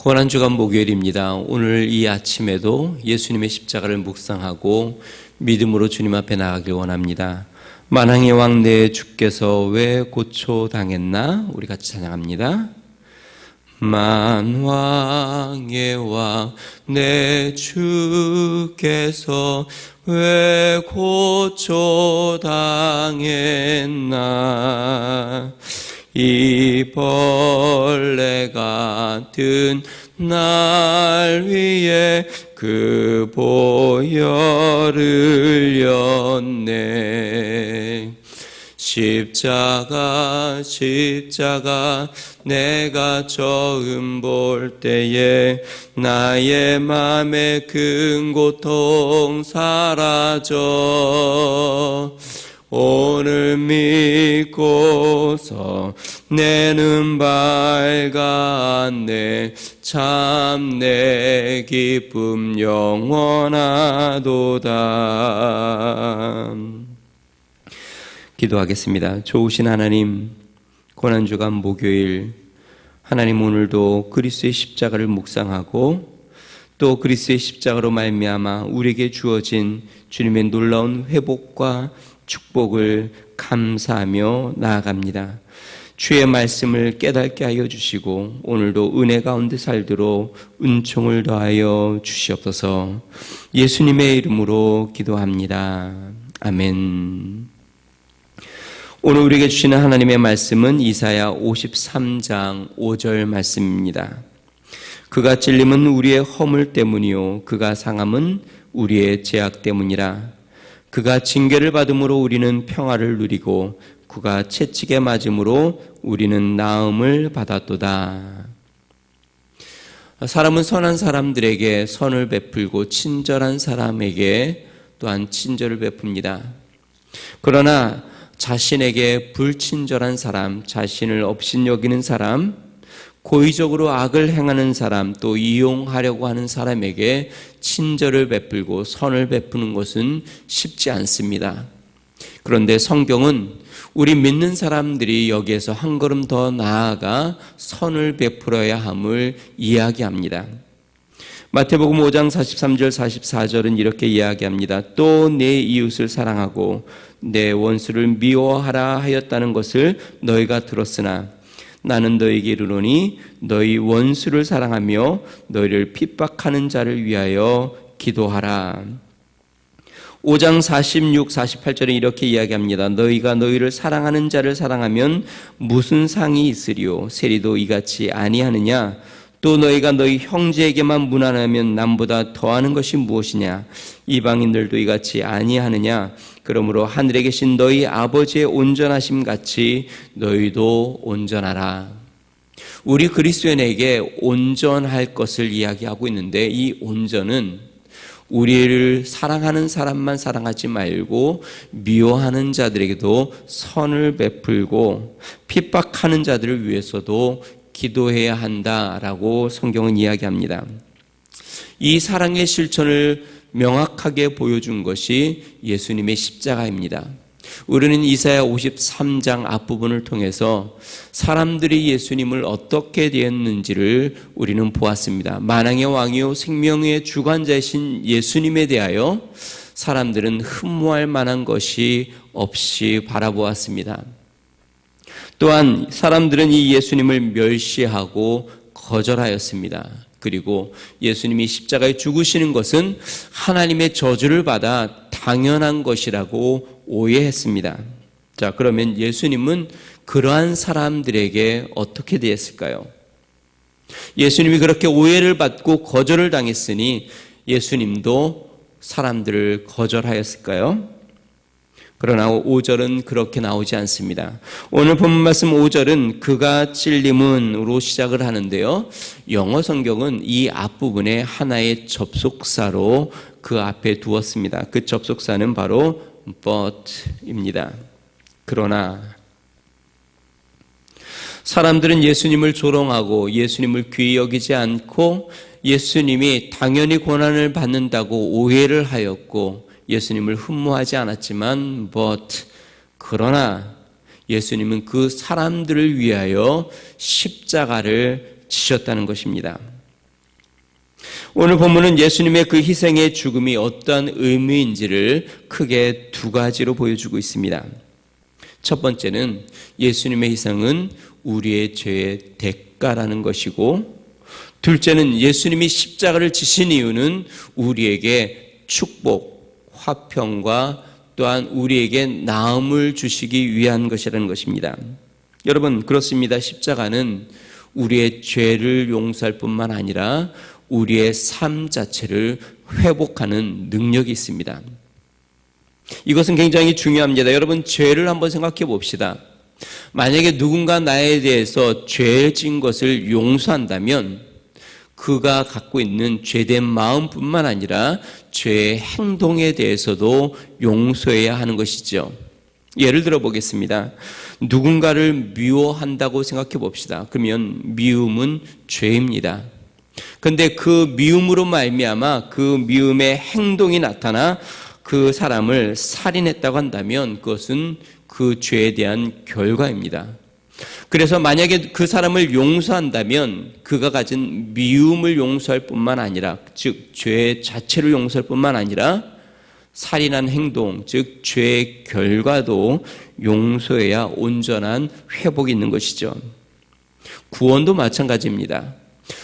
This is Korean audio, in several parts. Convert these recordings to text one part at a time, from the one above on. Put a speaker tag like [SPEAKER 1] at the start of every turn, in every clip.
[SPEAKER 1] 고난주간 목요일입니다. 오늘 이 아침에도 예수님의 십자가를 묵상하고 믿음으로 주님 앞에 나가길 원합니다. 만왕의 왕 내 주께서 왜 고초당했나? 우리 같이 찬양합니다. 만왕의 왕 내 주께서 왜 고초당했나? 이 벌레 같은 날 위에 그 보혈을 흘렸네. 십자가 내가 처음 볼 때에 나의 맘의 큰 고통 사라져. 오늘 믿고서 내 눈 밝았네. 참 내 기쁨 영원하도다. 기도하겠습니다. 좋으신 하나님, 고난주간 목요일, 하나님 오늘도 그리스도의 십자가를 묵상하고 또 그리스도의 십자가로 말미암아 우리에게 주어진 주님의 놀라운 회복과 축복을 감사하며 나아갑니다. 주의 말씀을 깨닫게 하여 주시고 오늘도 은혜 가운데 살도록 은총을 더하여 주시옵소서. 예수님의 이름으로 기도합니다. 아멘. 오늘 우리에게 주시는 하나님의 말씀은 이사야 53장 5절 말씀입니다. 그가 찔림은 우리의 허물 때문이요 그가 상함은 우리의 죄악 때문이라. 그가 징계를 받음으로 우리는 평화를 누리고 그가 채찍에 맞음으로 우리는 나음을 받았도다. 사람은 선한 사람들에게 선을 베풀고 친절한 사람에게 또한 친절을 베풉니다. 그러나 자신에게 불친절한 사람, 자신을 업신여기는 사람, 고의적으로 악을 행하는 사람, 또 이용하려고 하는 사람에게 친절을 베풀고 선을 베푸는 것은 쉽지 않습니다. 그런데 성경은 우리 믿는 사람들이 여기에서 한 걸음 더 나아가 선을 베풀어야 함을 이야기합니다. 마태복음 5장 43절 44절은 이렇게 이야기합니다. 또 내 이웃을 사랑하고 내 원수를 미워하라 하였다는 것을 너희가 들었으나 나는 너희에게 이르노니 너희 원수를 사랑하며 너희를 핍박하는 자를 위하여 기도하라. 5장 46, 48절에 이렇게 이야기합니다. 너희가 너희를 사랑하는 자를 사랑하면 무슨 상이 있으리요? 세리도 이같이 아니하느냐? 또 너희가 너희 형제에게만 무난하면 남보다 더하는 것이 무엇이냐? 이방인들도 이같이 아니하느냐? 그러므로 하늘에 계신 너희 아버지의 온전하심 같이 너희도 온전하라. 우리 그리스도인에게 온전할 것을 이야기하고 있는데 이 온전은 우리를 사랑하는 사람만 사랑하지 말고 미워하는 자들에게도 선을 베풀고 핍박하는 자들을 위해서도 기도해야 한다라고 성경은 이야기합니다. 이 사랑의 실천을 명확하게 보여준 것이 예수님의 십자가입니다. 우리는 이사야 53장 앞부분을 통해서 사람들이 예수님을 어떻게 대했는지를 우리는 보았습니다. 만왕의 왕이요 생명의 주관자이신 예수님에 대하여 사람들은 흠모할 만한 것이 없이 바라보았습니다. 또한 사람들은 이 예수님을 멸시하고 거절하였습니다. 그리고 예수님이 십자가에 죽으시는 것은 하나님의 저주를 받아 당연한 것이라고 오해했습니다. 자, 그러면 예수님은 그러한 사람들에게 어떻게 대했을까요? 예수님이 그렇게 오해를 받고 거절을 당했으니 예수님도 사람들을 거절하였을까요? 그러나 5절은 그렇게 나오지 않습니다. 오늘 본문 말씀 5절은 그가 찔림은으로 시작을 하는데요. 영어 성경은 이 앞부분에 하나의 접속사로 그 앞에 두었습니다. 그 접속사는 바로 but입니다. 그러나 사람들은 예수님을 조롱하고 예수님을 귀히 여기지 않고 예수님이 당연히 고난을 받는다고 오해를 하였고 예수님을 흠모하지 않았지만 그러나 예수님은 그 사람들을 위하여 십자가를 지셨다는 것입니다. 오늘 본문은 예수님의 그 희생의 죽음이 어떠한 의미인지를 크게 두 가지로 보여주고 있습니다. 첫 번째는 예수님의 희생은 우리의 죄의 대가라는 것이고, 둘째는 예수님이 십자가를 지신 이유는 우리에게 축복, 화평과 또한 우리에게 나음을 주시기 위한 것이라는 것입니다. 여러분, 그렇습니다. 십자가는 우리의 죄를 용서할 뿐만 아니라 우리의 삶 자체를 회복하는 능력이 있습니다. 이것은 굉장히 중요합니다. 여러분, 죄를 한번 생각해 봅시다. 만약에 누군가 나에 대해서 죄 지은 것을 용서한다면 그가 갖고 있는 죄된 마음뿐만 아니라 죄의 행동에 대해서도 용서해야 하는 것이죠. 예를 들어 보겠습니다. 누군가를 미워한다고 생각해 봅시다. 그러면 미움은 죄입니다. 그런데 그 미움으로 말미암아 그 미움의 행동이 나타나 그 사람을 살인했다고 한다면 그것은 그 죄에 대한 결과입니다. 그래서 만약에 그 사람을 용서한다면 그가 가진 미움을 용서할 뿐만 아니라, 즉 죄 자체를 용서할 뿐만 아니라 살인한 행동, 즉 죄의 결과도 용서해야 온전한 회복이 있는 것이죠. 구원도 마찬가지입니다.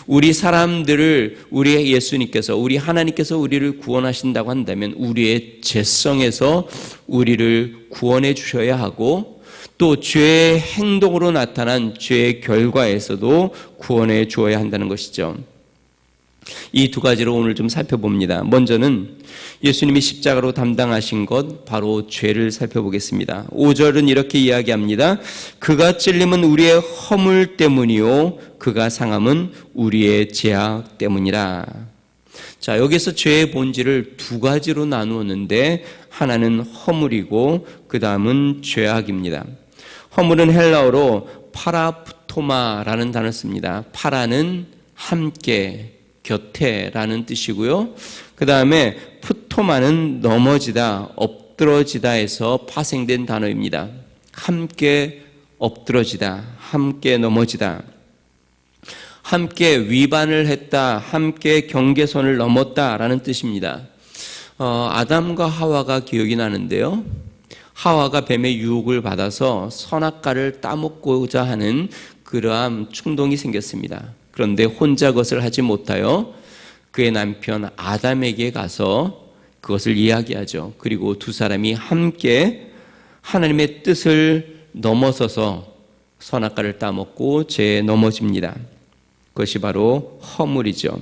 [SPEAKER 1] 우리 사람들을 우리 예수님께서, 우리 하나님께서 우리를 구원하신다고 한다면 우리의 죄성에서 우리를 구원해 주셔야 하고, 또 죄의 행동으로 나타난 죄의 결과에서도 구원해 주어야 한다는 것이죠. 이 두 가지로 오늘 좀 살펴봅니다. 먼저는 예수님이 십자가로 담당하신 것, 바로 죄를 살펴보겠습니다. 5절은 이렇게 이야기합니다. 그가 찔림은 우리의 허물 때문이요 그가 상함은 우리의 죄악 때문이라. 자, 여기서 죄의 본질을 두 가지로 나누었는데 하나는 허물이고 그 다음은 죄악입니다. 허물은 헬라어로 파라프토마라는 단어를 씁니다. 파라는 함께, 곁에라는 뜻이고요. 그 다음에 푸토마는 넘어지다, 엎드러지다에서 파생된 단어입니다. 함께 엎드러지다, 함께 넘어지다, 함께 위반을 했다, 함께 경계선을 넘었다라는 뜻입니다. 아담과 하와가 기억이 나는데요. 하와가 뱀의 유혹을 받아서 선악과를 따먹고자 하는 그러한 충동이 생겼습니다. 그런데 혼자 그것을 하지 못하여 그의 남편 아담에게 가서 그것을 이야기하죠. 그리고 두 사람이 함께 하나님의 뜻을 넘어서서 선악과를 따먹고 죄에 넘어집니다. 그것이 바로 허물이죠.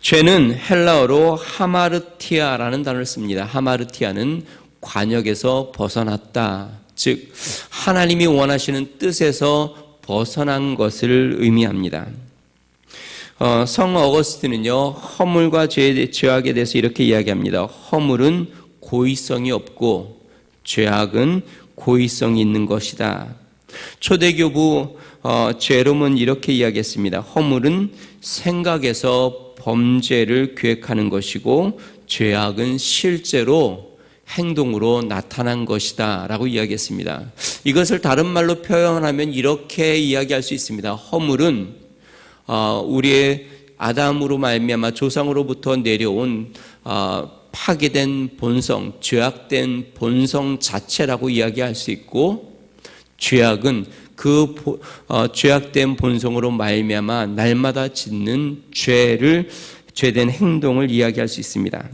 [SPEAKER 1] 죄는 헬라어로 하마르티아라는 단어를 씁니다. 하마르티아는 관역에서 벗어났다, 즉 하나님이 원하시는 뜻에서 벗어난 것을 의미합니다. 성 어거스틴은요, 허물과 죄악에 대해서 이렇게 이야기합니다. 허물은 고의성이 없고 죄악은 고의성이 있는 것이다. 초대교부 제롬은 이렇게 이야기했습니다. 허물은 생각에서 범죄를 계획하는 것이고 죄악은 실제로 행동으로 나타난 것이다 라고 이야기했습니다. 이것을 다른 말로 표현하면 이렇게 이야기할 수 있습니다. 허물은 우리의 아담으로 말미암아 조상으로부터 내려온 파괴된 본성, 죄악된 본성 자체라고 이야기할 수 있고, 죄악은 그 죄악된 본성으로 말미암아 날마다 짓는 죄된 행동을 이야기할 수 있습니다.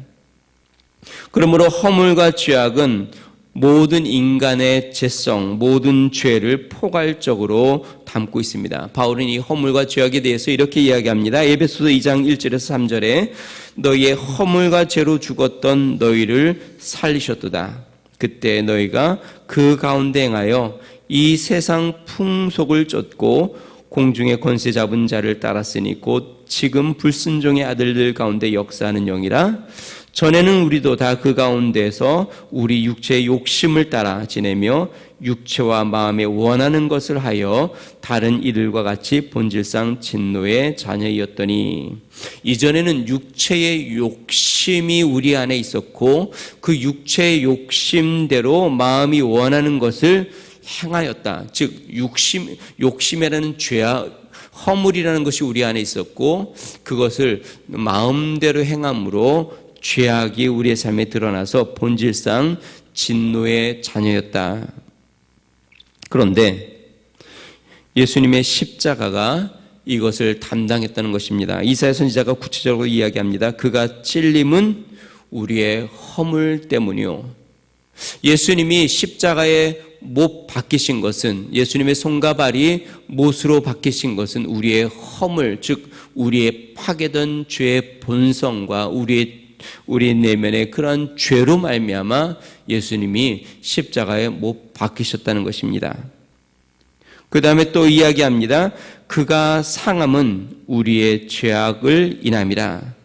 [SPEAKER 1] 그러므로 허물과 죄악은 모든 인간의 죄성, 모든 죄를 포괄적으로 담고 있습니다. 바울은 이 허물과 죄악에 대해서 이렇게 이야기합니다. 에베소서 2장 1절에서 3절에 너희의 허물과 죄로 죽었던 너희를 살리셨도다. 그때 너희가 그 가운데 행하여 이 세상 풍속을 쫓고 공중의 권세 잡은 자를 따랐으니 곧 지금 불순종의 아들들 가운데 역사하는 영이라. 전에는 우리도 다 그 가운데서 우리 육체의 욕심을 따라 지내며 육체와 마음에 원하는 것을 하여 다른 이들과 같이 본질상 진노의 자녀이었더니, 이전에는 육체의 욕심이 우리 안에 있었고 그 육체의 욕심대로 마음이 원하는 것을 행하였다. 즉 욕심이라는 허물이라는 것이 우리 안에 있었고 그것을 마음대로 행함으로 죄악이 우리의 삶에 드러나서 본질상 진노의 자녀였다. 그런데 예수님의 십자가가 이것을 담당했다는 것입니다. 이사야 선지자가 구체적으로 이야기합니다. 그가 찔림은 우리의 허물 때문이요. 예수님이 십자가에 못 박히신 것은, 예수님의 손과 발이 못으로 박히신 것은 우리의 허물, 즉 우리의 파괴된 죄의 본성과 우리 내면의 그런 죄로 말미암아 예수님이 십자가에 못 박히셨다는 것입니다. 그 다음에 또 이야기합니다. 그가 상함은 우리의 죄악을 인함이라.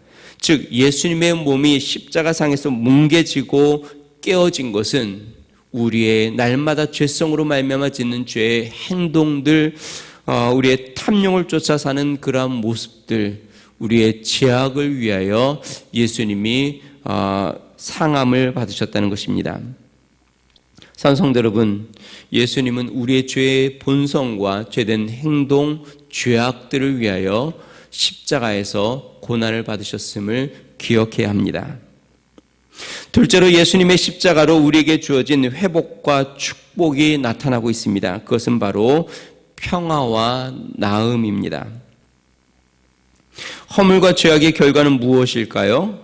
[SPEAKER 1] 즉 예수님의 몸이 십자가상에서 뭉개지고 깨어진 것은 우리의 날마다 죄성으로 말미암아 짓는 죄의 행동들, 우리의 탐욕을 쫓아 사는 그러한 모습들, 우리의 죄악을 위하여 예수님이 상함을 받으셨다는 것입니다. 산성도 여러분, 예수님은 우리의 죄의 본성과 죄된 행동, 죄악들을 위하여 십자가에서 고난을 받으셨음을 기억해야 합니다. 둘째로 예수님의 십자가로 우리에게 주어진 회복과 축복이 나타나고 있습니다. 그것은 바로 평화와 나음입니다. 허물과 죄악의 결과는 무엇일까요?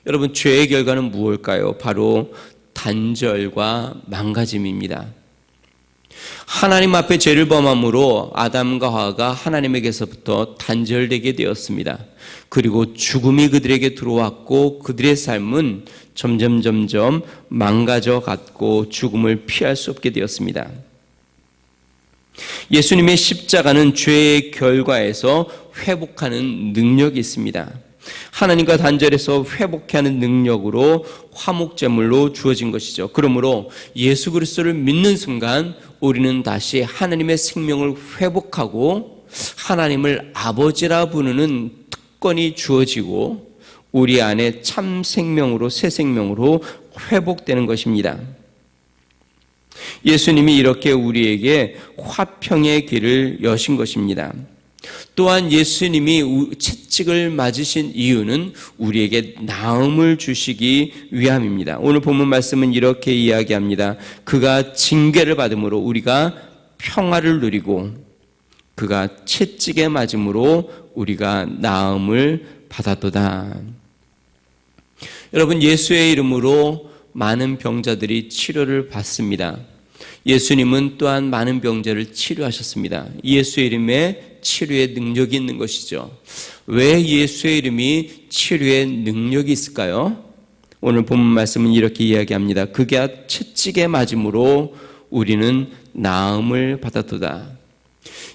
[SPEAKER 1] 여러분, 죄의 결과는 무엇일까요? 바로 단절과 망가짐입니다. 하나님 앞에 죄를 범함으로 아담과 하와가 하나님에게서부터 단절되게 되었습니다. 그리고 죽음이 그들에게 들어왔고 그들의 삶은 점점 망가져 갔고 죽음을 피할 수 없게 되었습니다. 예수님의 십자가는 죄의 결과에서 회복하는 능력이 있습니다. 하나님과 단절해서 회복케 하는 능력으로 화목제물로 주어진 것이죠. 그러므로 예수 그리스도를 믿는 순간 우리는 다시 하나님의 생명을 회복하고 하나님을 아버지라 부르는 특권이 주어지고 우리 안에 참 생명으로, 새 생명으로 회복되는 것입니다. 예수님이 이렇게 우리에게 화평의 길을 여신 것입니다. 또한 예수님이 채찍을 맞으신 이유는 우리에게 나음을 주시기 위함입니다. 오늘 본문 말씀은 이렇게 이야기합니다. 그가 징계를 받음으로 우리가 평화를 누리고 그가 채찍에 맞음으로 우리가 나음을 받았도다. 여러분, 예수의 이름으로 많은 병자들이 치료를 받습니다. 예수님은 또한 많은 병자를 치료하셨습니다. 예수의 이름에 치료의 능력이 있는 것이죠. 왜 예수의 이름이 치료의 능력이 있을까요? 오늘 본문 말씀은 이렇게 이야기합니다. 그가 채찍에 맞음으로 우리는 나음을 받았도다.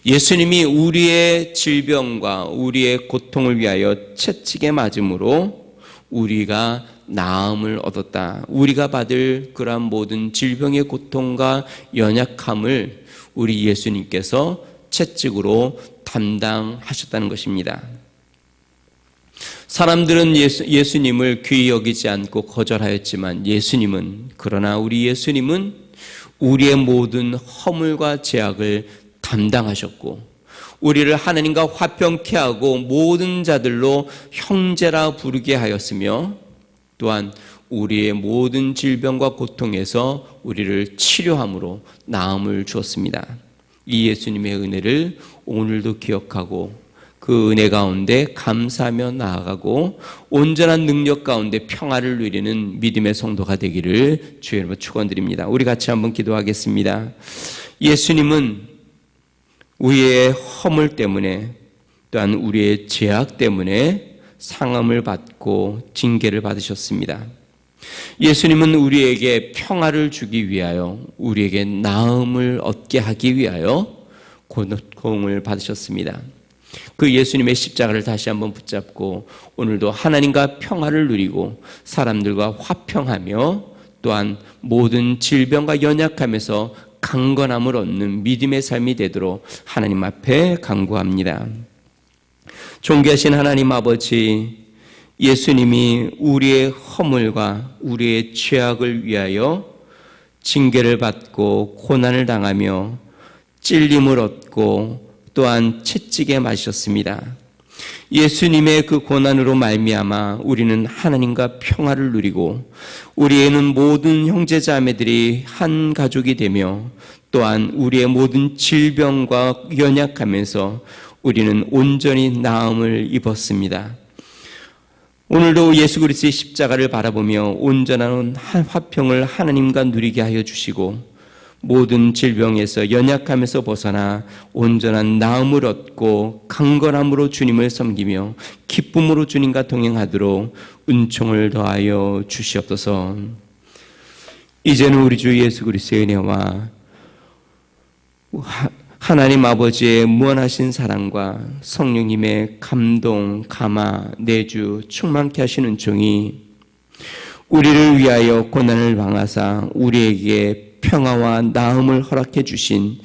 [SPEAKER 1] 예수님이 우리의 질병과 우리의 고통을 위하여 채찍에 맞음으로 우리가 나음을 얻었다. 우리가 받을 그러한 모든 질병의 고통과 연약함을 우리 예수님께서 채찍으로 담당하셨다는 것입니다. 사람들은 예수님을 귀히 여기지 않고 거절하였지만 그러나 우리 예수님은 우리의 모든 허물과 죄악을 담당하셨고 우리를 하나님과 화평케 하고 모든 자들로 형제라 부르게 하였으며 또한 우리의 모든 질병과 고통에서 우리를 치료함으로 나음을 주었습니다. 이 예수님의 은혜를 오늘도 기억하고 그 은혜 가운데 감사하며 나아가고 온전한 능력 가운데 평화를 누리는 믿음의 성도가 되기를 주의 이름으로 축원드립니다. 우리 같이 한번 기도하겠습니다. 예수님은 우리의 허물 때문에 또한 우리의 죄악 때문에 상함을 받고 징계를 받으셨습니다. 예수님은 우리에게 평화를 주기 위하여 우리에게 나음을 얻게 하기 위하여 고통을 받으셨습니다. 그 예수님의 십자가를 다시 한번 붙잡고 오늘도 하나님과 평화를 누리고 사람들과 화평하며 또한 모든 질병과 연약함에서 강건함을 얻는 믿음의 삶이 되도록 하나님 앞에 간구합니다. 존귀하신 하나님 아버지, 예수님이 우리의 허물과 우리의 죄악을 위하여 징계를 받고 고난을 당하며 찔림을 얻고 또한 채찍에 맞으셨습니다. 예수님의 그 고난으로 말미암아 우리는 하나님과 평화를 누리고 우리에는 모든 형제자매들이 한 가족이 되며 또한 우리의 모든 질병과 연약하면서 우리는 온전히 나음을 입었습니다. 오늘도 예수 그리스도의 십자가를 바라보며 온전한 화평을 하나님과 누리게 하여 주시고 모든 질병에서 연약함에서 벗어나 온전한 나음을 얻고 강건함으로 주님을 섬기며 기쁨으로 주님과 동행하도록 은총을 더하여 주시옵소서. 이제는 우리 주 예수 그리스도의 은혜와 하나님 아버지의 무한하신 사랑과 성령님의 감동, 감화, 내주 충만케 하시는 은총이 우리를 위하여 고난을 당하사 우리에게 평화와 나음을 허락해 주신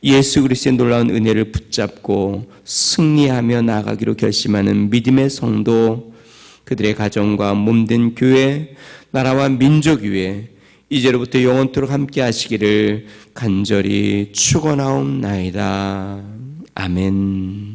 [SPEAKER 1] 예수 그리스도의 놀라운 은혜를 붙잡고 승리하며 나아가기로 결심하는 믿음의 성도, 그들의 가정과 몸된 교회, 나라와 민족 위에 이제로부터 영원토록 함께 하시기를 간절히 축원하옵나이다. 아멘.